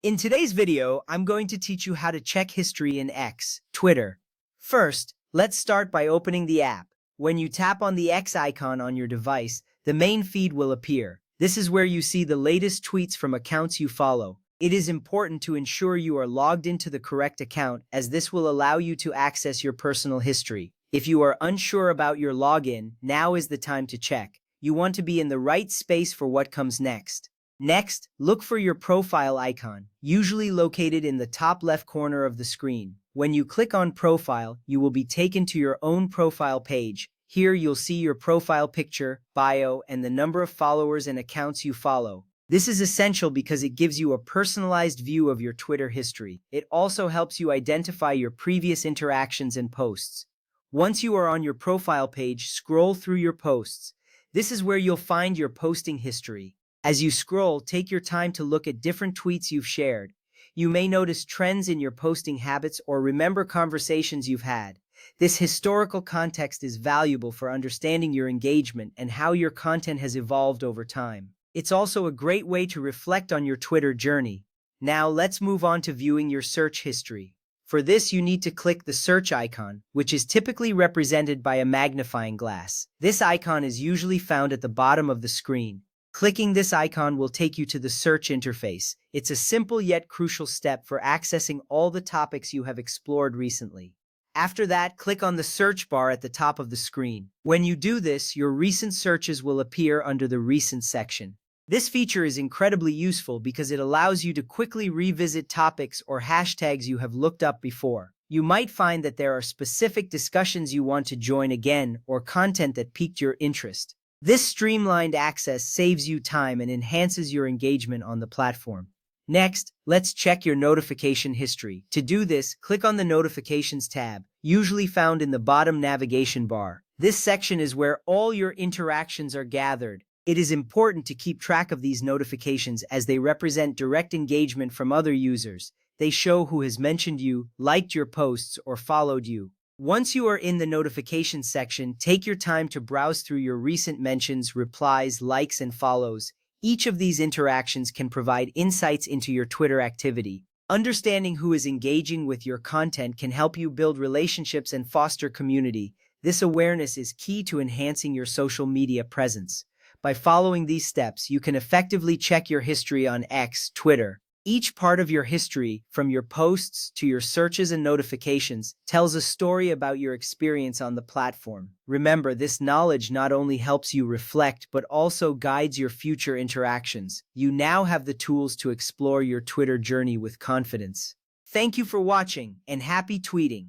In today's video, I'm going to teach you how to check history in X, Twitter. First, let's start by opening the app. When you tap on the X icon on your device, the main feed will appear. This is where you see the latest tweets from accounts you follow. It is important to ensure you are logged into the correct account, as this will allow you to access your personal history. If you are unsure about your login, now is the time to check. You want to be in the right space for what comes next. Next, look for your profile icon, usually located in the top left corner of the screen. When you click on Profile, you will be taken to your own profile page. Here you'll see your profile picture, bio, and the number of followers and accounts you follow. This is essential because it gives you a personalized view of your Twitter history. It also helps you identify your previous interactions and posts. Once you are on your profile page, scroll through your posts. This is where you'll find your posting history. As you scroll, take your time to look at different tweets you've shared. You may notice trends in your posting habits or remember conversations you've had. This historical context is valuable for understanding your engagement and how your content has evolved over time. It's also a great way to reflect on your Twitter journey. Now let's move on to viewing your search history. For this, you need to click the search icon, which is typically represented by a magnifying glass. This icon is usually found at the bottom of the screen. Clicking this icon will take you to the search interface. It's a simple yet crucial step for accessing all the topics you have explored recently. After that, click on the search bar at the top of the screen. When you do this, your recent searches will appear under the Recent section. This feature is incredibly useful because it allows you to quickly revisit topics or hashtags you have looked up before. You might find that there are specific discussions you want to join again or content that piqued your interest. This streamlined access saves you time and enhances your engagement on the platform. Next, let's check your notification history. To do this, click on the Notifications tab, usually found in the bottom navigation bar. This section is where all your interactions are gathered. It is important to keep track of these notifications as they represent direct engagement from other users. They show who has mentioned you, liked your posts, or followed you. Once you are in the notifications section, take your time to browse through your recent mentions, replies, likes, and follows. Each of these interactions can provide insights into your Twitter activity. Understanding who is engaging with your content can help you build relationships and foster community. This awareness is key to enhancing your social media presence. By following these steps, you can effectively check your history on X, Twitter. Each part of your history, from your posts to your searches and notifications, tells a story about your experience on the platform. Remember, this knowledge not only helps you reflect but also guides your future interactions. You now have the tools to explore your Twitter journey with confidence. Thank you for watching, and happy tweeting!